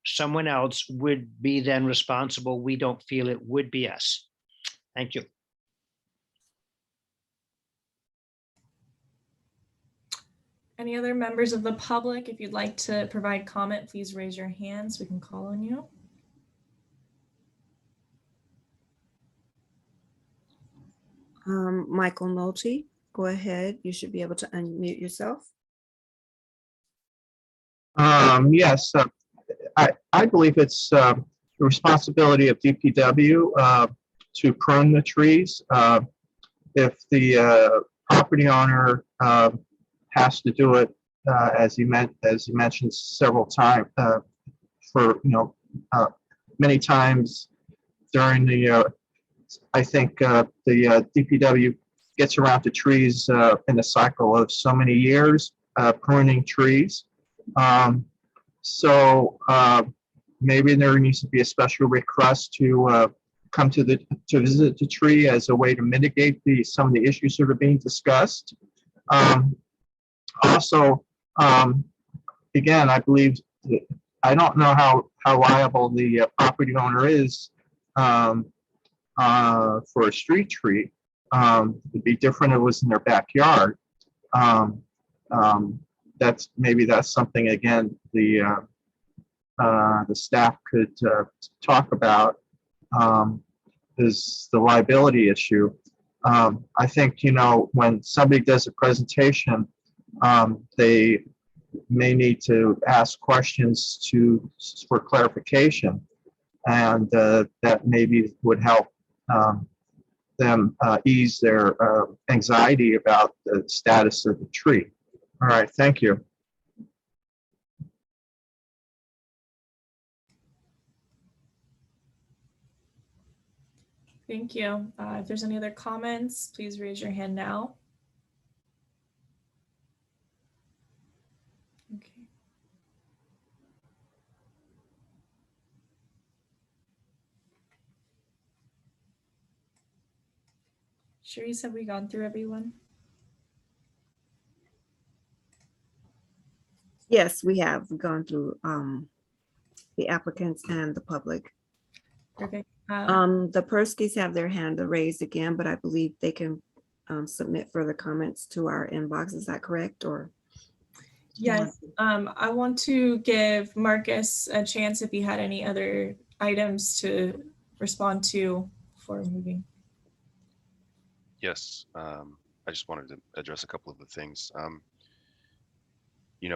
Speaker 10: someone else would be then responsible. We don't feel it would be us. Thank you.
Speaker 1: Any other members of the public, if you'd like to provide comment, please raise your hands. We can call on you.
Speaker 4: Michael Nolte, go ahead. You should be able to unmute yourself.
Speaker 7: Yes, I believe it's the responsibility of DPW to prune the trees. If the property owner has to do it, as you mentioned several times, for many times during the, I think the DPW gets around to trees in a cycle of so many years, pruning trees. So maybe there needs to be a special request to come to visit the tree as a way to mitigate some of the issues that are being discussed. Also, again, I believe I don't know how liable the property owner is for a street tree. It'd be different if it was in their backyard. That's something, again, the staff could talk about, is the liability issue. I think, when somebody does a presentation, they may need to ask questions for clarification, and that maybe would help them ease their anxiety about the status of the tree. All right, thank you.
Speaker 1: Thank you. If there's any other comments, please raise your hand now. Okay. Cherise, have we gone through everyone?
Speaker 4: Yes, we have gone through the applicants and the public.
Speaker 1: Perfect.
Speaker 4: The Perskys have their hand raised again, but I believe they can submit further comments to our inbox. Is that correct? Or
Speaker 1: Yes, I want to give Marcus a chance if he had any other items to respond to before moving.
Speaker 2: Yes, I just wanted to address a couple of the things. In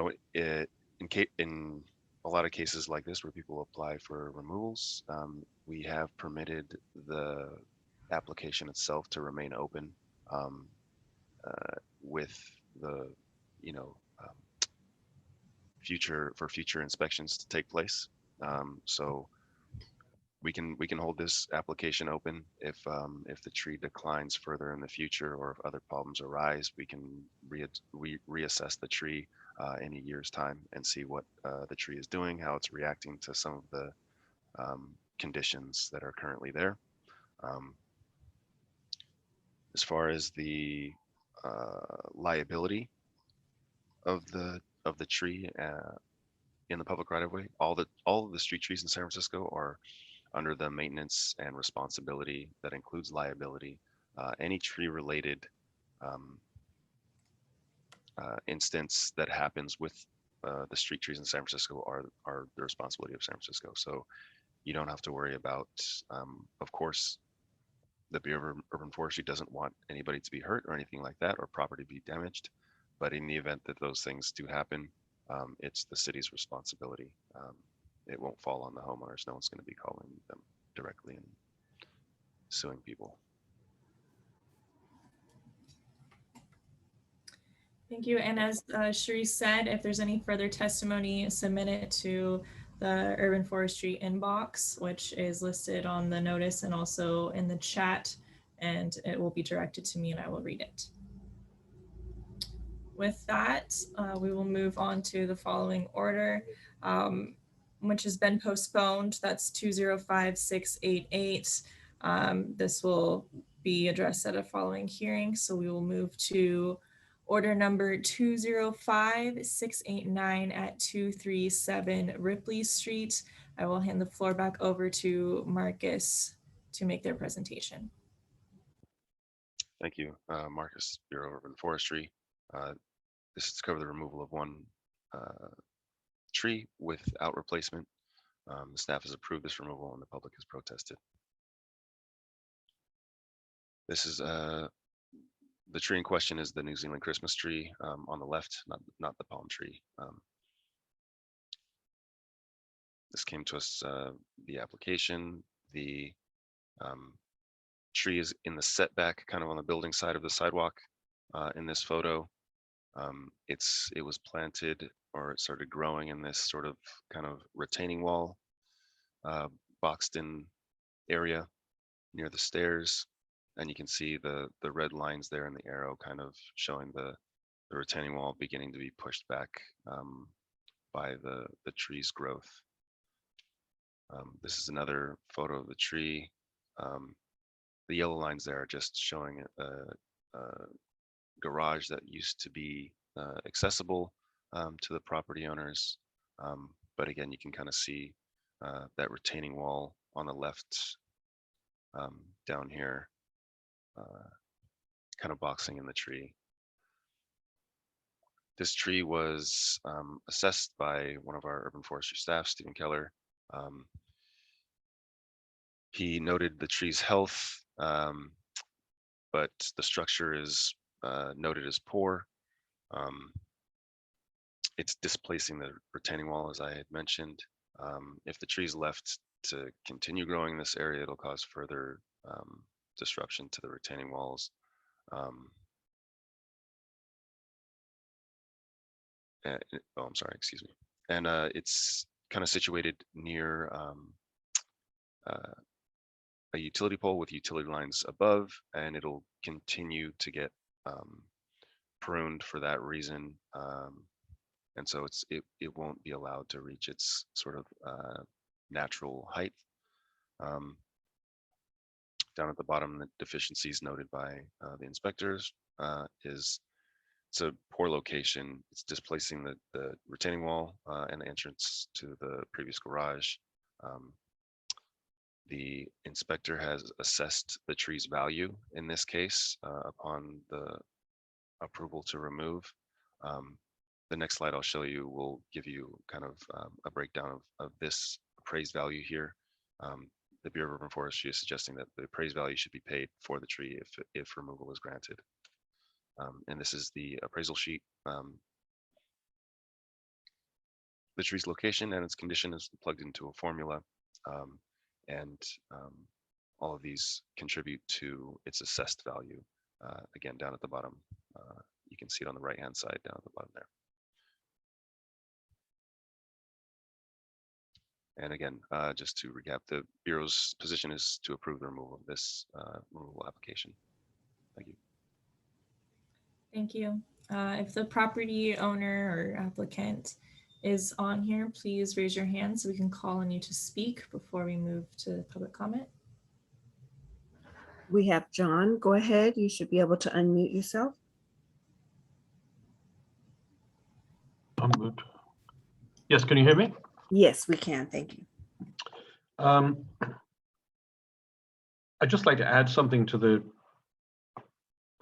Speaker 2: a lot of cases like this where people apply for removals, we have permitted the application itself to remain open with the, future inspections to take place. So we can hold this application open if the tree declines further in the future, or if other problems arise, we can reassess the tree in a year's time and see what the tree is doing, how it's reacting to some of the conditions that are currently there. As far as the liability of the tree in the public right of way, all of the street trees in San Francisco are under the maintenance and responsibility that includes liability. Any tree related instance that happens with the street trees in San Francisco are the responsibility of San Francisco. So you don't have to worry about, of course, the Bureau of Urban Forestry doesn't want anybody to be hurt or anything like that, or property be damaged. But in the event that those things do happen, it's the city's responsibility. It won't fall on the homeowners. No one's going to be calling them directly and suing people.
Speaker 1: Thank you. And as Cherise said, if there's any further testimony, submit it to the Urban Forestry inbox, which is listed on the notice and also in the chat, and it will be directed to me and I will read it. With that, we will move on to the following order, which has been postponed. That's 205688. This will be addressed at a following hearing. So we will move to order number 205689 at 237 Ripley Street. I will hand the floor back over to Marcus to make their presentation.
Speaker 2: Thank you, Marcus, Bureau of Urban Forestry. This is to cover the removal of one tree without replacement. The staff has approved this removal and the public has protested. This is The tree in question is the New Zealand Christmas tree on the left, not the palm tree. This came to us via application. The tree is in the setback, kind of on the building side of the sidewalk in this photo. It was planted, or it started growing in this sort of kind of retaining wall, boxed in area near the stairs. And you can see the red lines there in the arrow kind of showing the retaining wall beginning to be pushed back by the tree's growth. This is another photo of the tree. The yellow lines there are just showing a garage that used to be accessible to the property owners. But again, you can kind of see that retaining wall on the left down here, kind of boxing in the tree. This tree was assessed by one of our urban forestry staff, Stephen Keller. He noted the tree's health, but the structure is noted as poor. It's displacing the retaining wall, as I had mentioned. If the tree is left to continue growing in this area, it'll cause further disruption to the retaining walls. I'm sorry, excuse me. And it's kind of situated near a utility pole with utility lines above, and it'll continue to get pruned for that reason. And so it won't be allowed to reach its sort of natural height. Down at the bottom, the deficiencies noted by the inspectors is it's a poor location. It's displacing the retaining wall and the entrance to the previous garage. The inspector has assessed the tree's value in this case upon the approval to remove. The next slide I'll show you will give you kind of a breakdown of this appraised value here. The Bureau of Urban Forestry is suggesting that the appraised value should be paid for the tree if removal is granted. And this is the appraisal sheet. The tree's location and its condition is plugged into a formula. And all of these contribute to its assessed value. Again, down at the bottom, you can see it on the right-hand side down at the bottom there. And again, just to recap, the Bureau's position is to approve the removal of this removal application. Thank you.
Speaker 1: Thank you. If the property owner or applicant is on here, please raise your hand so we can call on you to speak before we move to public comment.
Speaker 4: We have John. Go ahead. You should be able to unmute yourself.
Speaker 11: I'm good. Yes, can you hear me?
Speaker 4: Yes, we can. Thank you.
Speaker 11: I'd just like to add something to the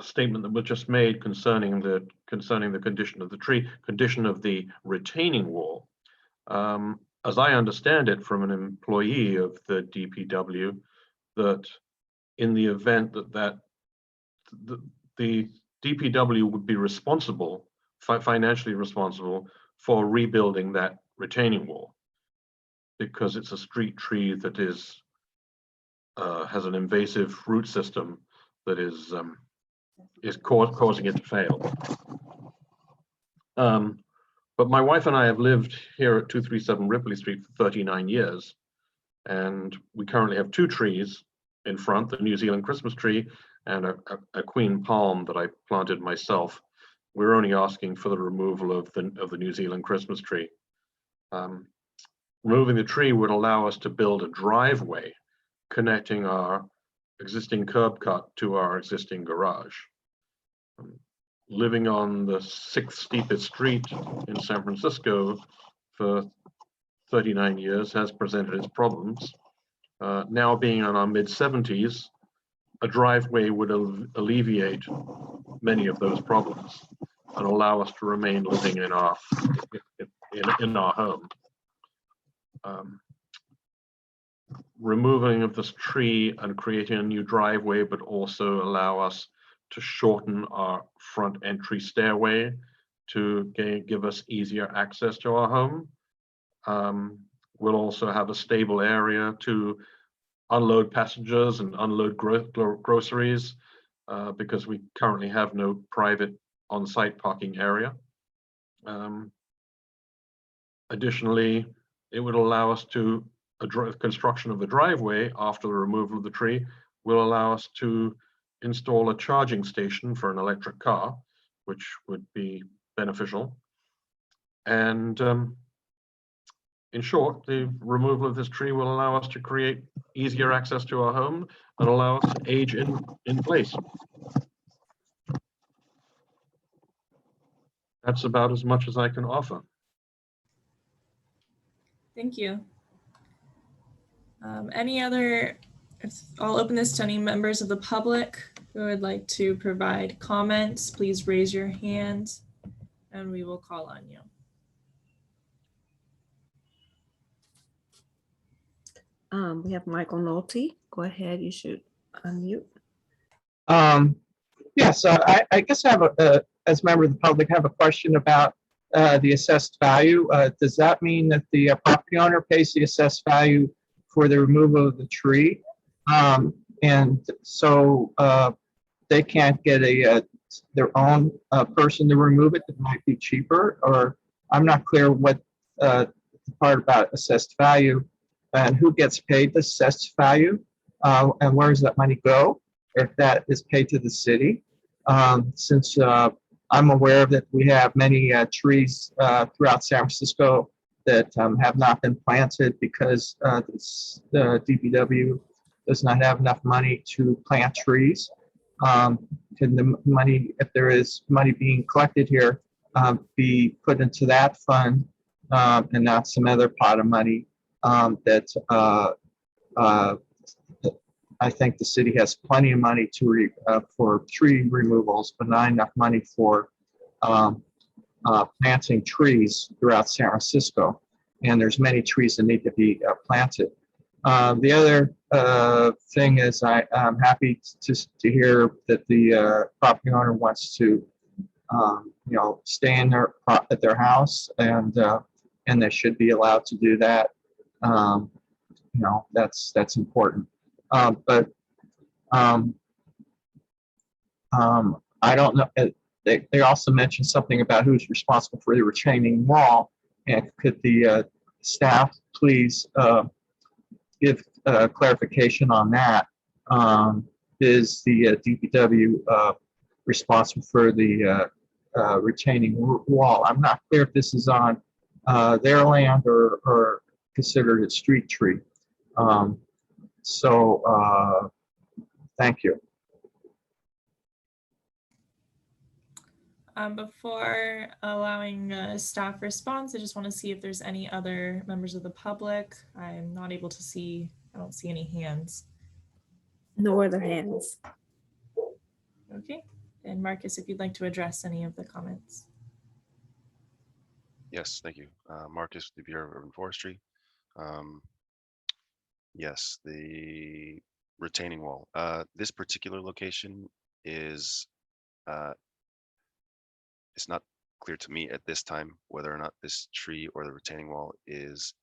Speaker 11: statement that was just made concerning the condition of the tree, condition of the retaining wall. As I understand it from an employee of the DPW, that in the event that the DPW would be responsible, financially responsible for rebuilding that retaining wall, because it's a street tree that is has an invasive root system that is causing it to fail. But my wife and I have lived here at 237 Ripley Street for 39 years, and we currently have two trees in front, the New Zealand Christmas tree and a queen palm that I planted myself. We're only asking for the removal of the New Zealand Christmas tree. Removing the tree would allow us to build a driveway connecting our existing curb cut to our existing garage. Living on the 6th steepest street in San Francisco for 39 years has presented its problems. Now being in our mid-70s, a driveway would alleviate many of those problems and allow us to remain living in our home. Removing of this tree and creating a new driveway, but also allow us to shorten our front entry stairway to give us easier access to our home. We'll also have a stable area to unload passengers and unload groceries because we currently have no private on-site parking area. Additionally, it would allow us to, construction of the driveway after the removal of the tree will allow us to install a charging station for an electric car, which would be beneficial. And in short, the removal of this tree will allow us to create easier access to our home and allow us to age in place. That's about as much as I can offer.
Speaker 1: Thank you. I'll open this to any members of the public who would like to provide comments. Please raise your hand and we will call on you.
Speaker 4: We have Michael Nolte. Go ahead, you should unmute.
Speaker 7: Yes, I guess I have as a member of the public, have a question about the assessed value. Does that mean that the property owner pays the assessed value for the removal of the tree? And so they can't get their own person to remove it that might be cheaper? Or I'm not clear what the part about assessed value and who gets paid the assessed value and where does that money go if that is paid to the city? Since I'm aware that we have many trees throughout San Francisco that have not been planted because the DPW does not have enough money to plant trees. Can the money, if there is money being collected here, be put into that fund and not some other pot of money that I think the city has plenty of money for tree removals, but not enough money for planting trees throughout San Francisco. And there's many trees that need to be planted. The other thing is I'm happy to hear that the property owner wants to stay in at their house and they should be allowed to do that. That's important. But I don't know. They also mentioned something about who's responsible for the retaining wall. And could the staff please give clarification on that? Is the DPW responsible for the retaining wall? I'm not clear if this is on their land or considered a street tree. Thank you.
Speaker 1: Before allowing staff response, I just want to see if there's any other members of the public. I'm not able to see, I don't see any hands.
Speaker 4: No other hands.
Speaker 1: Okay, and Marcus, if you'd like to address any of the comments.
Speaker 2: Yes, thank you. Marcus, the Bureau of Urban Forestry. Yes, the retaining wall. This particular location is, it's not clear to me at this time whether or not this tree or the retaining wall is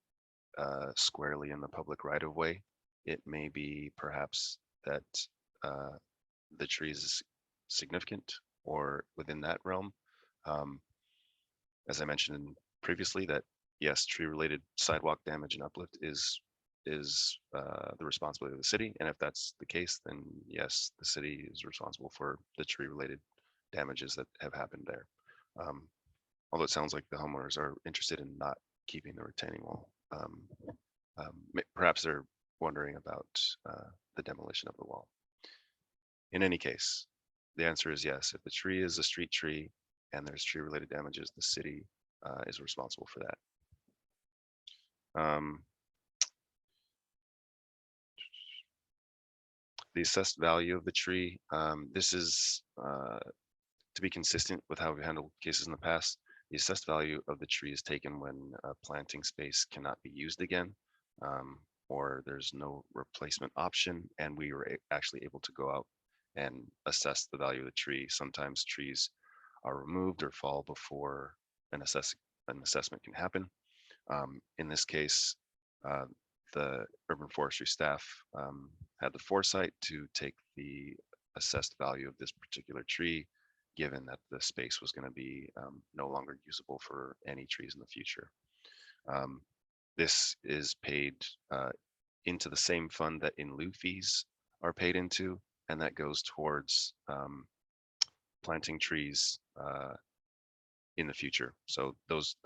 Speaker 2: squarely in the public right of way. It may be perhaps that the tree is significant or within that realm. As I mentioned previously, that yes, tree-related sidewalk damage and uplift is the responsibility of the city, and if that's the case, then yes, the city is responsible for the tree-related damages that have happened there. Although it sounds like the homeowners are interested in not keeping the retaining wall. Perhaps they're wondering about the demolition of the wall. In any case, the answer is yes. If the tree is a street tree and there's tree-related damages, the city is responsible for that. The assessed value of the tree, this is to be consistent with how we handled cases in the past. The assessed value of the tree is taken when a planting space cannot be used again, or there's no replacement option, and we were actually able to go out and assess the value of the tree. Sometimes trees are removed or fall before an assessment can happen. In this case, the urban forestry staff had the foresight to take the assessed value of this particular tree, given that the space was going to be no longer usable for any trees in the future. This is paid into the same fund that in lieu fees are paid into, and that goes towards planting trees in the future. So those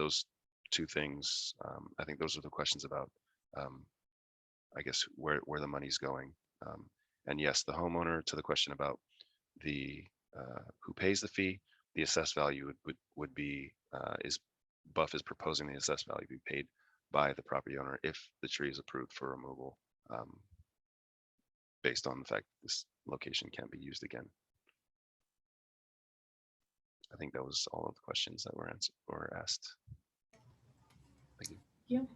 Speaker 2: two things, I think those are the questions about, I guess, where the money's going. And yes, the homeowner, to the question about the who pays the fee, the assessed value would be Buff is proposing the assessed value be paid by the property owner if the tree is approved for removal, based on the fact this location can't be used again. I think that was all of the questions that were answered or asked. Thank you.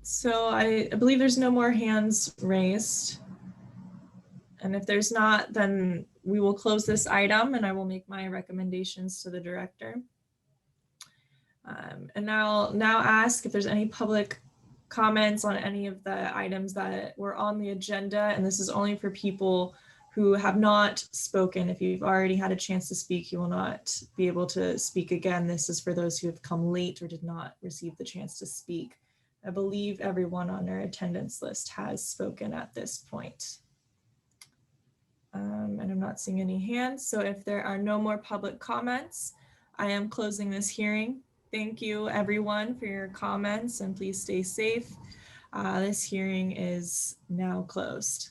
Speaker 1: So I believe there's no more hands raised. And if there's not, then we will close this item and I will make my recommendations to the director. And I'll now ask if there's any public comments on any of the items that were on the agenda. And this is only for people who have not spoken. If you've already had a chance to speak, you will not be able to speak again. This is for those who have come late or did not receive the chance to speak. I believe everyone on our attendance list has spoken at this point. And I'm not seeing any hands. So if there are no more public comments, I am closing this hearing. Thank you everyone for your comments and please stay safe. This hearing is now closed.